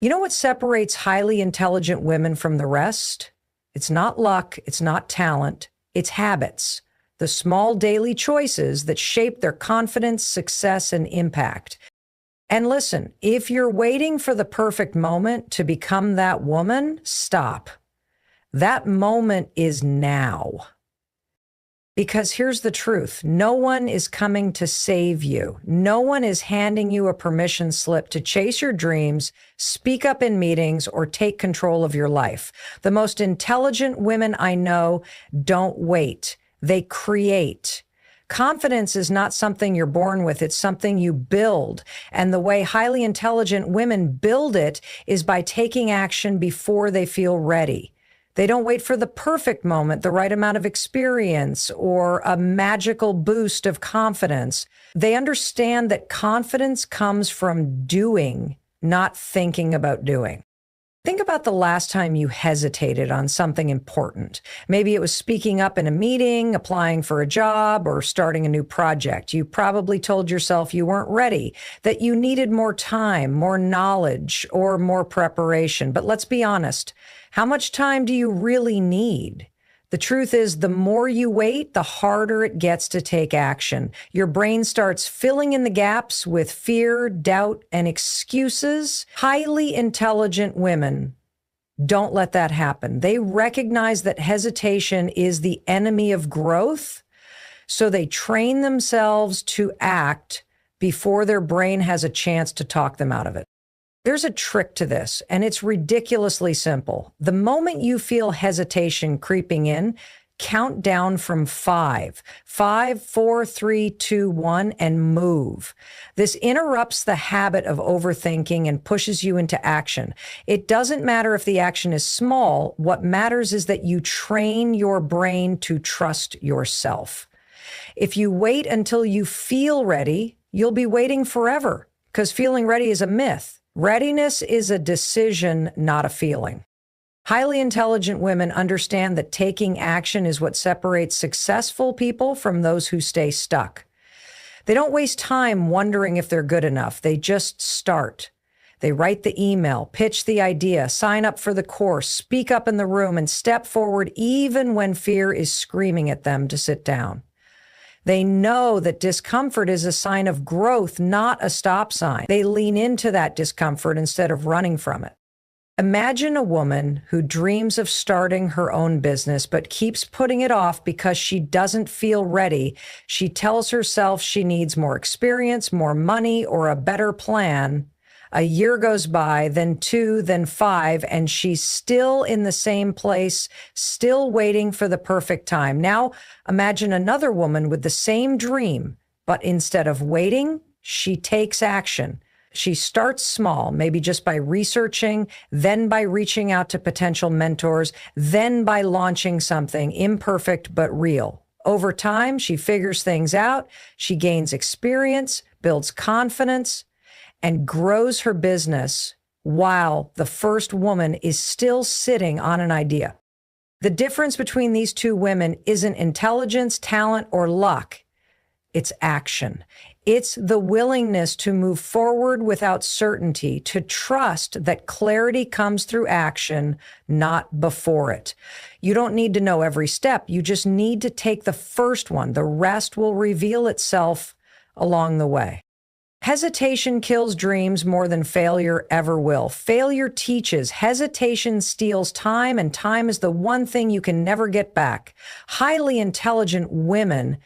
You know what separates highly intelligent women from the rest? It's not luck, it's not talent, it's habits. The small daily choices that shape their confidence, success, and impact. And listen, if you're waiting for the perfect moment to become that woman, stop. That moment is now. Because here's the truth. No one is coming to save you. No one is handing you a permission slip to chase your dreams, speak up in meetings, or take control of your life. The most intelligent women I know don't wait. They create. Confidence is not something you're born with. It's something you build. And the way highly intelligent women build it is by taking action before they feel ready. They don't wait for the perfect moment, the right amount of experience, or a magical boost of confidence. They understand that confidence comes from doing, not thinking about doing. Think about the last time you hesitated on something important. Maybe it was speaking up in a meeting, applying for a job, or starting a new project. You probably told yourself you weren't ready, that you needed more time, more knowledge, or more preparation. But let's be honest. How much time do you really need? The truth is, the more you wait, the harder it gets to take action. Your brain starts filling in the gaps with fear, doubt, and excuses. Highly intelligent women don't let that happen. They recognize that hesitation is the enemy of growth, so they train themselves to act before their brain has a chance to talk them out of it. There's a trick to this, and it's ridiculously simple. The moment you feel hesitation creeping in, count down from 5. 5, 4, 3, 2, 1, and move. This interrupts the habit of overthinking and pushes you into action. It doesn't matter if the action is small. What matters is that you train your brain to trust yourself. If you wait until you feel ready, you'll be waiting forever, because feeling ready is a myth. Readiness is a decision, not a feeling. Highly intelligent women understand that taking action is what separates successful people from those who stay stuck. They don't waste time wondering if they're good enough. They just start. They write the email, pitch the idea, sign up for the course, speak up in the room, and step forward even when fear is screaming at them to sit down. They know that discomfort is a sign of growth, not a stop sign. They lean into that discomfort instead of running from it. Imagine a woman who dreams of starting her own business but keeps putting it off because she doesn't feel ready. She tells herself she needs more experience, more money, or a better plan. A year goes by, then 2, then 5, and she's still in the same place, still waiting for the perfect time. Now, imagine another woman with the same dream, but instead of waiting, she takes action. She starts small, maybe just by researching, then by reaching out to potential mentors, then by launching something imperfect but real. Over time, she figures things out, she gains experience, builds confidence, and grows her business while the first woman is still sitting on an idea. The difference between these two women isn't intelligence, talent, or luck. It's action. It's the willingness to move forward without certainty, to trust that clarity comes through action, not before it. You don't need to know every step. You just need to take the first one. The rest will reveal itself along the way. Hesitation kills dreams more than failure ever will. Failure teaches. Hesitation steals time, and time is the one thing you can never get back. Highly intelligent women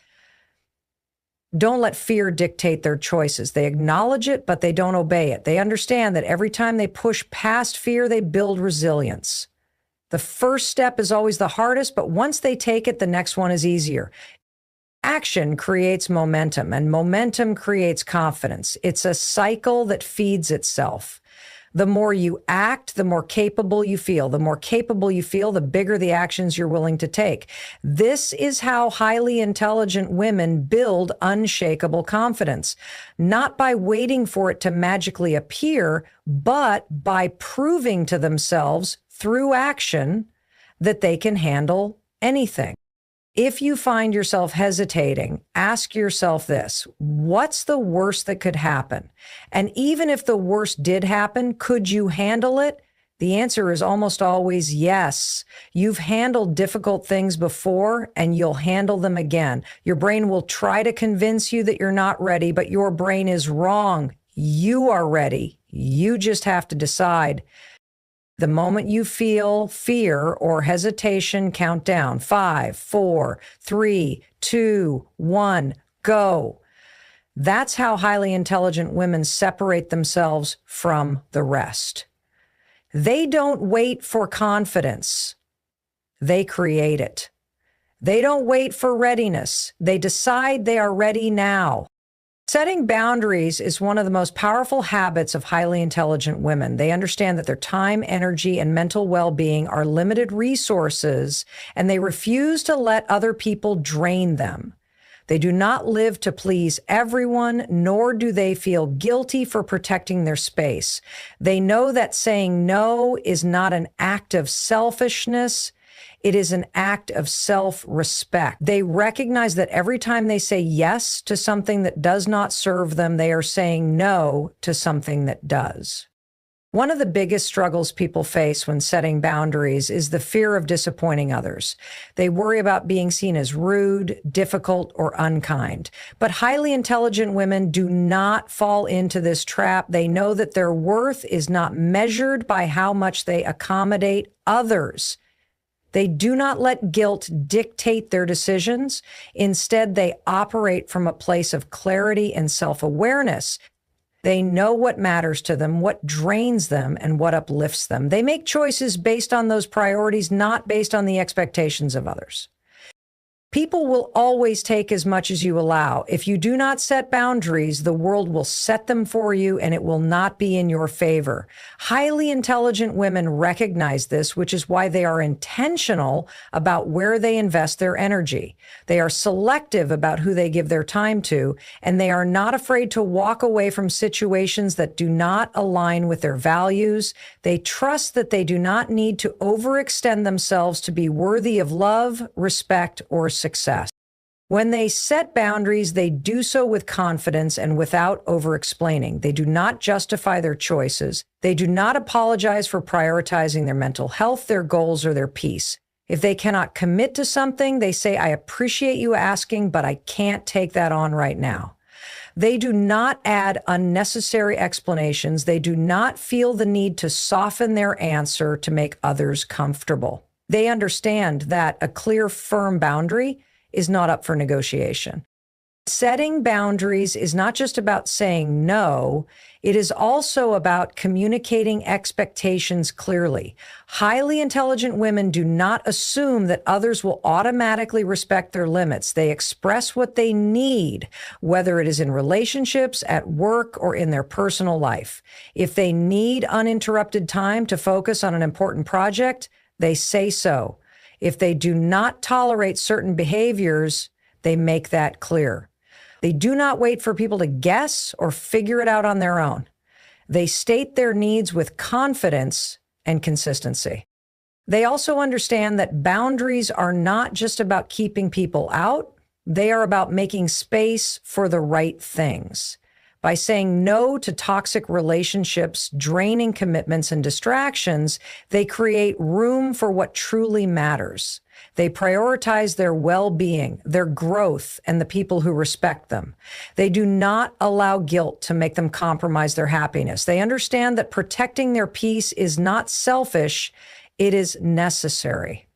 don't let fear dictate their choices. They acknowledge it, but they don't obey it. They understand that every time they push past fear, they build resilience. The first step is always the hardest, but once they take it, the next one is easier. Action creates momentum, and momentum creates confidence. It's a cycle that feeds itself. The more you act, the more capable you feel. The more capable you feel, the bigger the actions you're willing to take. This is how highly intelligent women build unshakable confidence, not by waiting for it to magically appear, but by proving to themselves through action that they can handle anything. If you find yourself hesitating, ask yourself this: what's the worst that could happen? And even if the worst did happen, could you handle it? The answer is almost always yes. You've handled difficult things before and you'll handle them again. Your brain will try to convince you that you're not ready, but your brain is wrong. You are ready. You just have to decide. The moment you feel fear or hesitation, count down. 5, 4, 3, 2, 1, go. That's how highly intelligent women separate themselves from the rest. They don't wait for confidence. They create it. They don't wait for readiness. They decide they are ready now. Setting boundaries is one of the most powerful habits of highly intelligent women. They understand that their time, energy, and mental well-being are limited resources, and they refuse to let other people drain them. They do not live to please everyone, nor do they feel guilty for protecting their space. They know that saying no is not an act of selfishness. It is an act of self-respect. They recognize that every time they say yes to something that does not serve them, they are saying no to something that does. One of the biggest struggles people face when setting boundaries is the fear of disappointing others. They worry about being seen as rude, difficult, or unkind. But highly intelligent women do not fall into this trap. They know that their worth is not measured by how much they accommodate others. They do not let guilt dictate their decisions. Instead, they operate from a place of clarity and self-awareness. They know what matters to them, what drains them, and what uplifts them. They make choices based on those priorities, not based on the expectations of others. People will always take as much as you allow. If you do not set boundaries, the world will set them for you and it will not be in your favor. Highly intelligent women recognize this, which is why they are intentional about where they invest their energy. They are selective about who they give their time to, and they are not afraid to walk away from situations that do not align with their values. They trust that they do not need to overextend themselves to be worthy of love, respect, or success. When they set boundaries, they do so with confidence and without over-explaining. They do not justify their choices. They do not apologize for prioritizing their mental health, their goals, or their peace. If they cannot commit to something, they say, "I appreciate you asking, but I can't take that on right now." They do not add unnecessary explanations. They do not feel the need to soften their answer to make others comfortable. They understand that a clear, firm boundary is not up for negotiation. Setting boundaries is not just about saying no, it is also about communicating expectations clearly. Highly intelligent women do not assume that others will automatically respect their limits. They express what they need, whether it is in relationships, at work, or in their personal life. If they need uninterrupted time to focus on an important project, they say so. If they do not tolerate certain behaviors, they make that clear. They do not wait for people to guess or figure it out on their own. They state their needs with confidence and consistency. They also understand that boundaries are not just about keeping people out. They are about making space for the right things. By saying no to toxic relationships, draining commitments, and distractions, they create room for what truly matters. They prioritize their well-being, their growth, and the people who respect them. They do not allow guilt to make them compromise their happiness. They understand that protecting their peace is not selfish, it is necessary.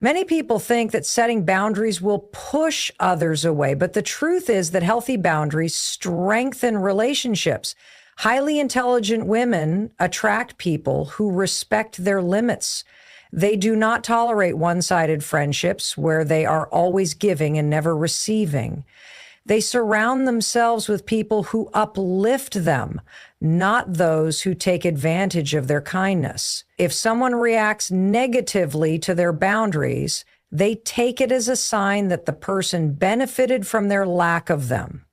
Many people think that setting boundaries will push others away, but the truth is that healthy boundaries strengthen relationships. Highly intelligent women attract people who respect their limits. They do not tolerate one-sided friendships where they are always giving and never receiving. They surround themselves with people who uplift them, not those who take advantage of their kindness. If someone reacts negatively to their boundaries, they take it as a sign that the person benefited from their lack of them.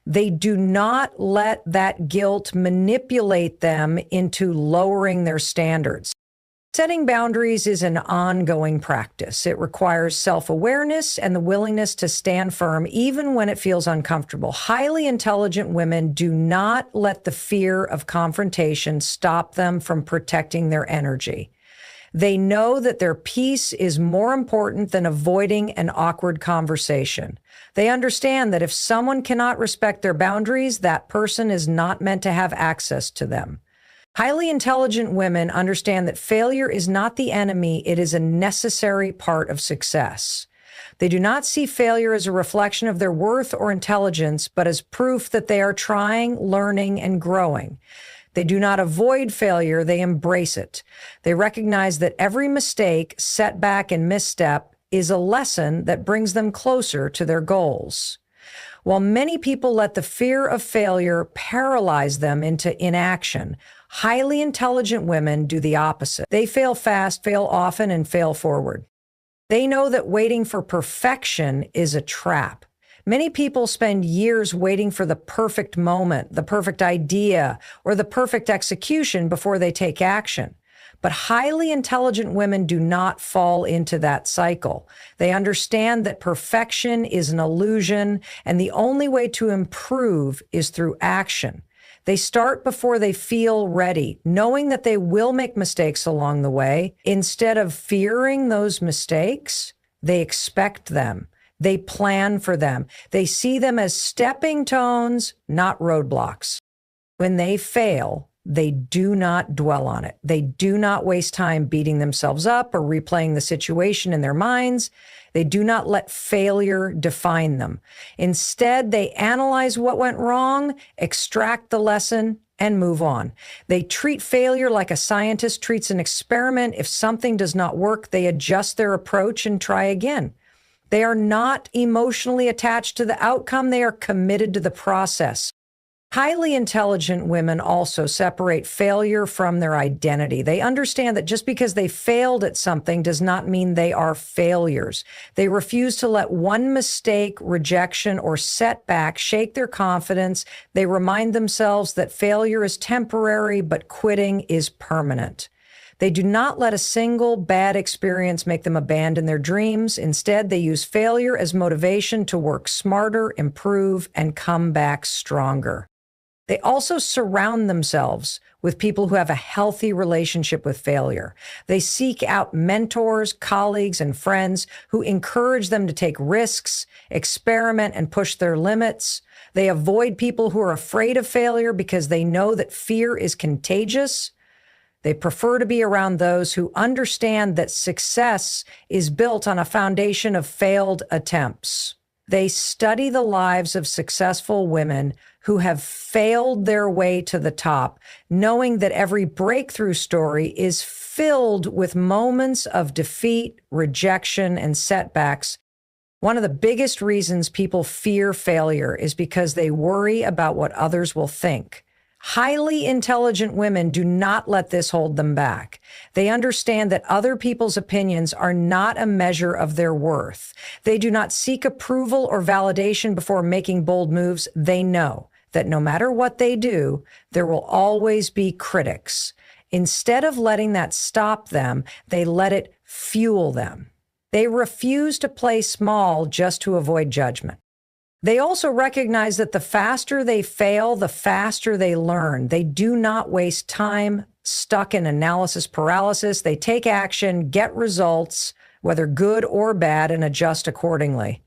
They do not let that guilt manipulate them into lowering their standards. Setting boundaries is an ongoing practice. It requires self-awareness and the willingness to stand firm even when it feels uncomfortable. Highly intelligent women do not let the fear of confrontation stop them from protecting their energy. They know that their peace is more important than avoiding an awkward conversation. They understand that if someone cannot respect their boundaries, that person is not meant to have access to them. Highly intelligent women understand that failure is not the enemy, it is a necessary part of success. They do not see failure as a reflection of their worth or intelligence, but as proof that they are trying, learning, and growing. They do not avoid failure, they embrace it. They recognize that every mistake, setback, and misstep is a lesson that brings them closer to their goals. While many people let the fear of failure paralyze them into inaction, highly intelligent women do the opposite. They fail fast, fail often, and fail forward. They know that waiting for perfection is a trap. Many people spend years waiting for the perfect moment, the perfect idea, or the perfect execution before they take action. But highly intelligent women do not fall into that cycle. They understand that perfection is an illusion, and the only way to improve is through action. They start before they feel ready, knowing that they will make mistakes along the way. Instead of fearing those mistakes, they expect them. They plan for them. They see them as stepping stones, not roadblocks. When they fail, they do not dwell on it. They do not waste time beating themselves up or replaying the situation in their minds. They do not let failure define them. Instead, they analyze what went wrong, extract the lesson, and move on. They treat failure like a scientist treats an experiment. If something does not work, they adjust their approach and try again. They are not emotionally attached to the outcome. They are committed to the process. Highly intelligent women also separate failure from their identity. They understand that just because they failed at something does not mean they are failures. They refuse to let one mistake, rejection, or setback shake their confidence. They remind themselves that failure is temporary, but quitting is permanent. They do not let a single bad experience make them abandon their dreams. Instead, they use failure as motivation to work smarter, improve, and come back stronger. They also surround themselves with people who have a healthy relationship with failure. They seek out mentors, colleagues, and friends who encourage them to take risks, experiment, and push their limits. They avoid people who are afraid of failure because they know that fear is contagious. They prefer to be around those who understand that success is built on a foundation of failed attempts. They study the lives of successful women who have failed their way to the top, knowing that every breakthrough story is filled with moments of defeat, rejection, and setbacks. One of the biggest reasons people fear failure is because they worry about what others will think. Highly intelligent women do not let this hold them back. They understand that other people's opinions are not a measure of their worth. They do not seek approval or validation before making bold moves. They know that no matter what they do, there will always be critics. Instead of letting that stop them, they let it fuel them. They refuse to play small just to avoid judgment. They also recognize that the faster they fail, the faster they learn. They do not waste time stuck in analysis paralysis. They take action, get results, whether good or bad, and adjust accordingly.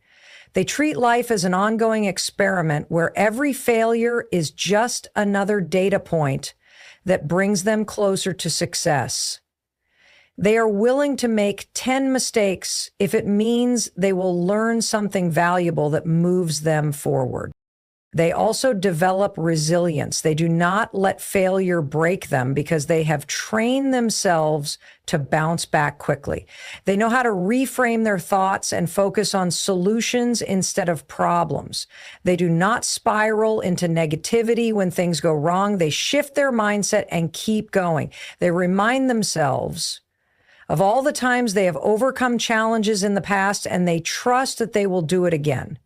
They treat life as an ongoing experiment where every failure is just another data point that brings them closer to success. They are willing to make 10 mistakes if it means they will learn something valuable that moves them forward. They also develop resilience. They do not let failure break them because they have trained themselves to bounce back quickly. They know how to reframe their thoughts and focus on solutions instead of problems. They do not spiral into negativity when things go wrong. They shift their mindset and keep going. They remind themselves of all the times they have overcome challenges in the past, and they trust that they will do it again.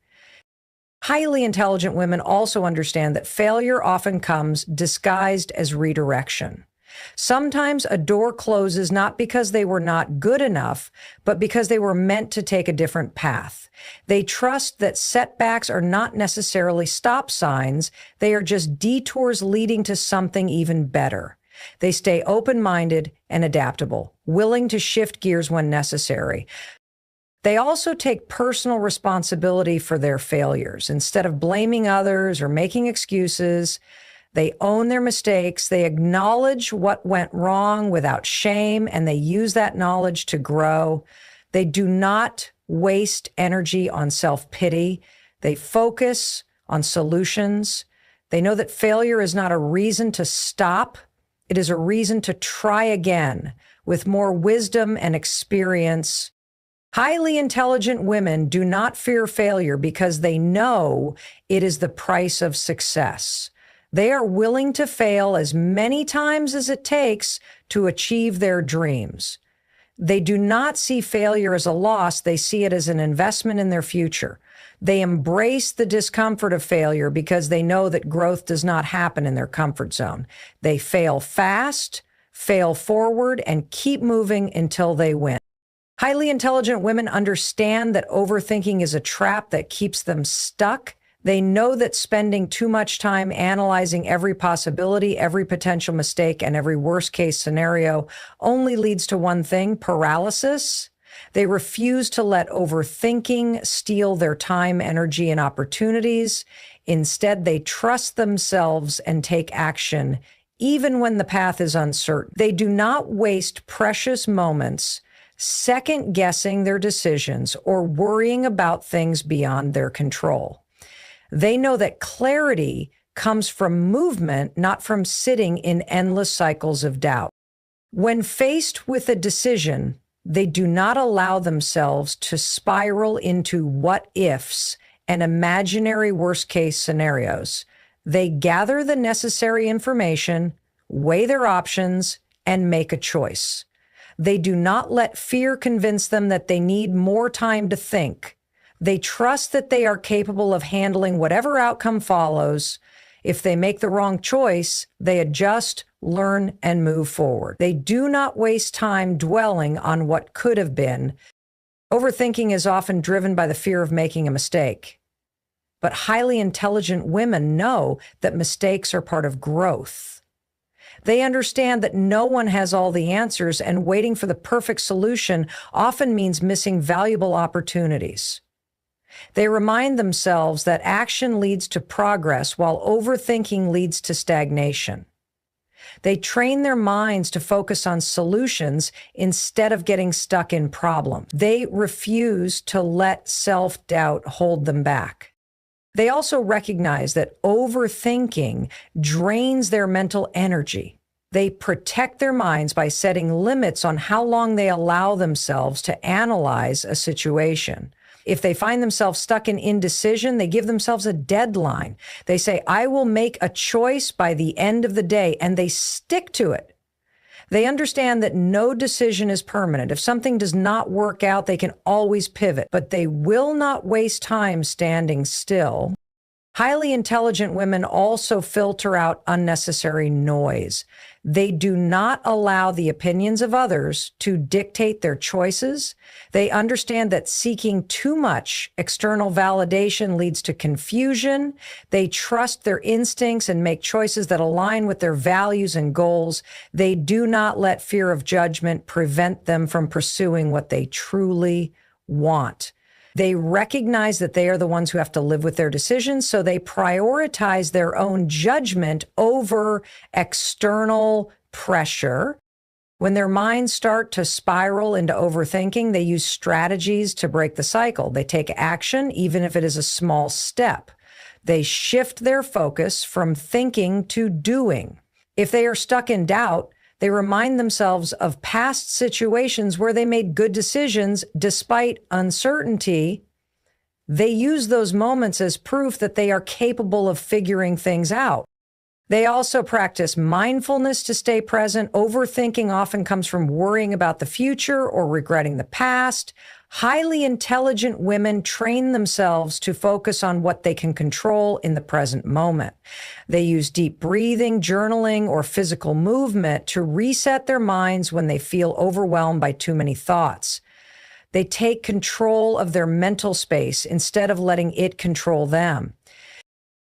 Highly intelligent women also understand that failure often comes disguised as redirection. Sometimes a door closes not because they were not good enough, but because they were meant to take a different path. They trust that setbacks are not necessarily stop signs. They are just detours leading to something even better. They stay open-minded and adaptable, willing to shift gears when necessary. They also take personal responsibility for their failures. Instead of blaming others or making excuses, they own their mistakes, they acknowledge what went wrong without shame, and they use that knowledge to grow. They do not waste energy on self-pity. They focus on solutions. They know that failure is not a reason to stop. It is a reason to try again with more wisdom and experience. Highly intelligent women do not fear failure because they know it is the price of success. They are willing to fail as many times as it takes to achieve their dreams. They do not see failure as a loss. They see it as an investment in their future. They embrace the discomfort of failure because they know that growth does not happen in their comfort zone. They fail fast, fail forward, and keep moving until they win. Highly intelligent women understand that overthinking is a trap that keeps them stuck. They know that spending too much time analyzing every possibility, every potential mistake, and every worst-case scenario only leads to one thing: paralysis. They refuse to let overthinking steal their time, energy, and opportunities. Instead, they trust themselves and take action, even when the path is uncertain. They do not waste precious moments second-guessing their decisions or worrying about things beyond their control. They know that clarity comes from movement, not from sitting in endless cycles of doubt. When faced with a decision, they do not allow themselves to spiral into what-ifs and imaginary worst-case scenarios. They gather the necessary information, weigh their options, and make a choice. They do not let fear convince them that they need more time to think. They trust that they are capable of handling whatever outcome follows. If they make the wrong choice, they adjust, learn, and move forward. They do not waste time dwelling on what could have been. Overthinking is often driven by the fear of making a mistake. But highly intelligent women know that mistakes are part of growth. They understand that no one has all the answers, and waiting for the perfect solution often means missing valuable opportunities. They remind themselves that action leads to progress, while overthinking leads to stagnation. They train their minds to focus on solutions instead of getting stuck in problems. They refuse to let self-doubt hold them back. They also recognize that overthinking drains their mental energy. They protect their minds by setting limits on how long they allow themselves to analyze a situation. If they find themselves stuck in indecision, they give themselves a deadline. They say, I will make a choice by the end of the day, and they stick to it. They understand that no decision is permanent. If something does not work out, they can always pivot, but they will not waste time standing still. Highly intelligent women also filter out unnecessary noise. They do not allow the opinions of others to dictate their choices. They understand that seeking too much external validation leads to confusion. They trust their instincts and make choices that align with their values and goals. They do not let fear of judgment prevent them from pursuing what they truly want. They recognize that they are the ones who have to live with their decisions, so they prioritize their own judgment over external pressure. When their minds start to spiral into overthinking, they use strategies to break the cycle. They take action, even if it is a small step. They shift their focus from thinking to doing. If they are stuck in doubt, they remind themselves of past situations where they made good decisions despite uncertainty. They use those moments as proof that they are capable of figuring things out. They also practice mindfulness to stay present. Overthinking often comes from worrying about the future or regretting the past. Highly intelligent women train themselves to focus on what they can control in the present moment. They use deep breathing, journaling, or physical movement to reset their minds when they feel overwhelmed by too many thoughts. They take control of their mental space instead of letting it control them.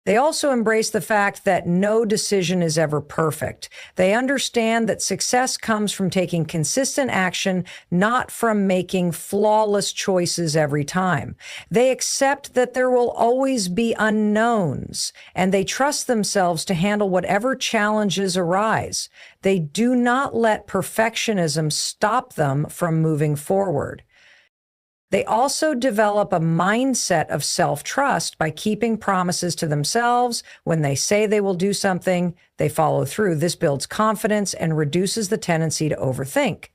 They also embrace the fact that no decision is ever perfect. They understand that success comes from taking consistent action, not from making flawless choices every time. They accept that there will always be unknowns, and they trust themselves to handle whatever challenges arise. They do not let perfectionism stop them from moving forward. They also develop a mindset of self-trust by keeping promises to themselves. When they say they will do something, they follow through. This builds confidence and reduces the tendency to overthink.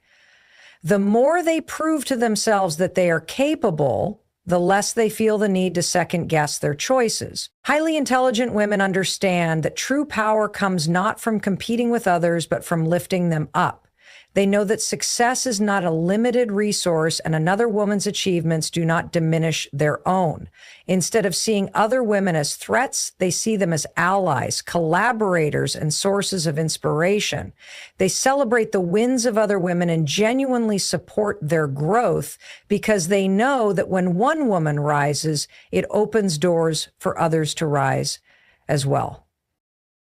The more they prove to themselves that they are capable, the less they feel the need to second-guess their choices. Highly intelligent women understand that true power comes not from competing with others, but from lifting them up. They know that success is not a limited resource and another woman's achievements do not diminish their own. Instead of seeing other women as threats, they see them as allies, collaborators, and sources of inspiration. They celebrate the wins of other women and genuinely support their growth because they know that when one woman rises, it opens doors for others to rise as well.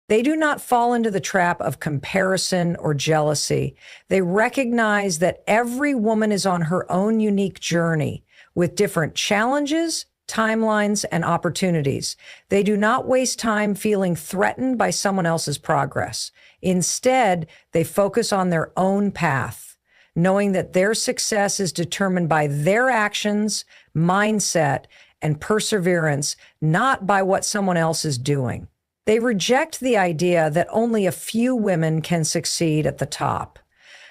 They do not fall into the trap of comparison or jealousy. They recognize that every woman is on her own unique journey with different challenges, timelines, and opportunities. They do not waste time feeling threatened by someone else's progress. Instead, they focus on their own path, knowing that their success is determined by their actions, mindset, and perseverance, not by what someone else is doing. They reject the idea that only a few women can succeed at the top.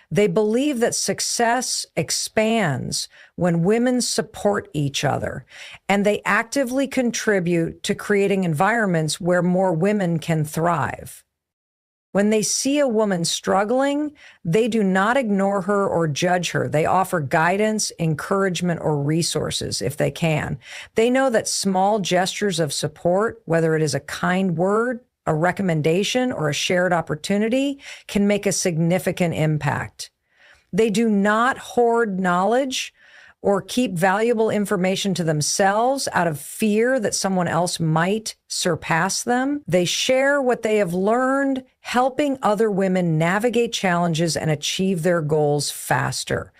They believe that success expands when women support each other, and they actively contribute to creating environments where more women can thrive. When they see a woman struggling, they do not ignore her or judge her. They offer guidance, encouragement, or resources if they can. They know that small gestures of support, whether it is a kind word, a recommendation, or a shared opportunity, can make a significant impact. They do not hoard knowledge or keep valuable information to themselves out of fear that someone else might surpass them. They share what they have learned, helping other women navigate challenges and achieve their goals faster.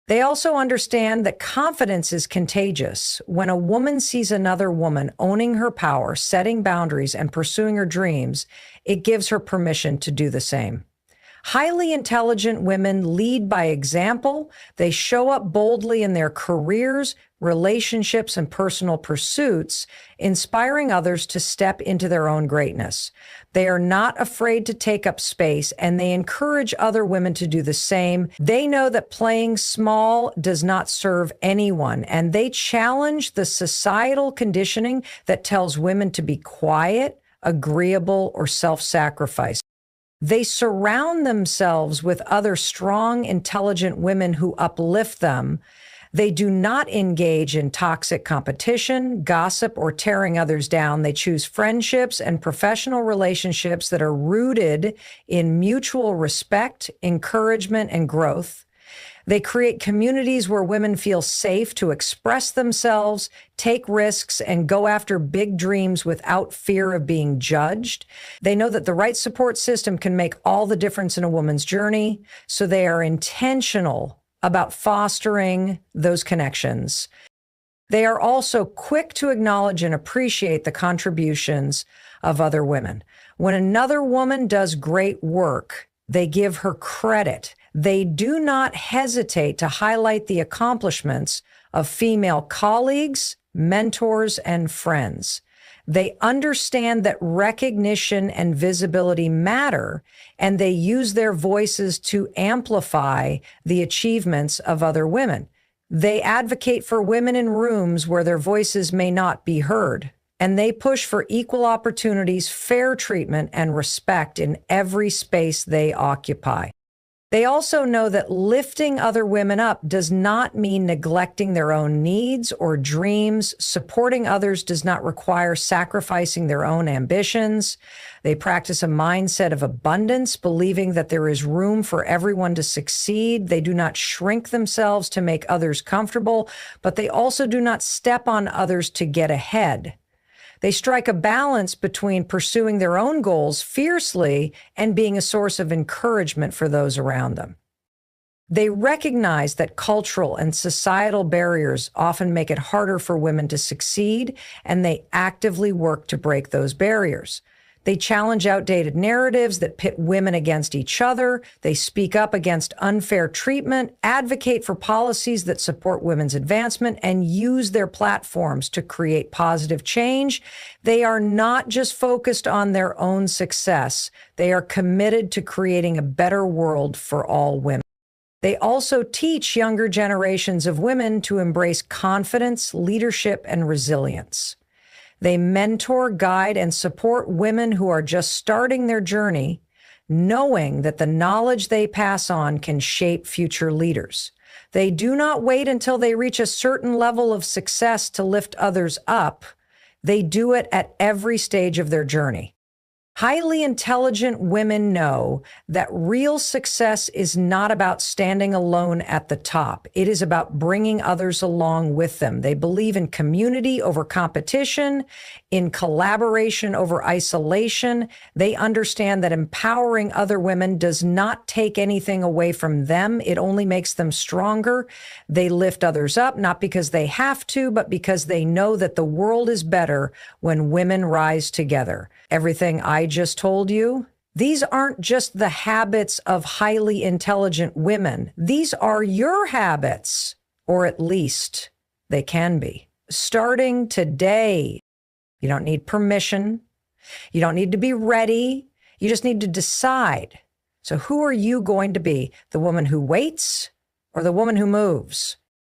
They also understand that confidence is contagious. When a woman sees another woman owning her power, setting boundaries, and pursuing her dreams, it gives her permission to do the same. Highly intelligent women lead by example. They show up boldly in their careers, relationships, and personal pursuits, inspiring others to step into their own greatness. They are not afraid to take up space, and they encourage other women to do the same. They know that playing small does not serve anyone, and they challenge the societal conditioning that tells women to be quiet, agreeable, or self-sacrifice. They surround themselves with other strong, intelligent women who uplift them. They do not engage in toxic competition, gossip, or tearing others down. They choose friendships and professional relationships that are rooted in mutual respect, encouragement, and growth. They create communities where women feel safe to express themselves, take risks, and go after big dreams without fear of being judged. They know that the right support system can make all the difference in a woman's journey, so they are intentional about fostering those connections. They are also quick to acknowledge and appreciate the contributions of other women. When another woman does great work, they give her credit. They do not hesitate to highlight the accomplishments of female colleagues, mentors, and friends. They understand that recognition and visibility matter, and they use their voices to amplify the achievements of other women. They advocate for women in rooms where their voices may not be heard, and they push for equal opportunities, fair treatment, and respect in every space they occupy. They also know that lifting other women up does not mean neglecting their own needs or dreams. Supporting others does not require sacrificing their own ambitions. They practice a mindset of abundance, believing that there is room for everyone to succeed. They do not shrink themselves to make others comfortable, but they also do not step on others to get ahead. They strike a balance between pursuing their own goals fiercely and being a source of encouragement for those around them. They recognize that cultural and societal barriers often make it harder for women to succeed, and they actively work to break those barriers. They challenge outdated narratives that pit women against each other. They speak up against unfair treatment, advocate for policies that support women's advancement, and use their platforms to create positive change. They are not just focused on their own success. They are committed to creating a better world for all women. They also teach younger generations of women to embrace confidence, leadership, and resilience. They mentor, guide, and support women who are just starting their journey, knowing that the knowledge they pass on can shape future leaders. They do not wait until they reach a certain level of success to lift others up. They do it at every stage of their journey. Highly intelligent women know that real success is not about standing alone at the top. It is about bringing others along with them. They believe in community over competition, in collaboration over isolation. They understand that empowering other women does not take anything away from them. It only makes them stronger. They lift others up, not because they have to, but because they know that the world is better when women rise together. Everything I just told you, these aren't just the habits of highly intelligent women. These are your habits, or at least they can be. Starting today, you don't need permission. You don't need to be ready. You just need to decide. So who are you going to be? The woman who waits or the woman who moves?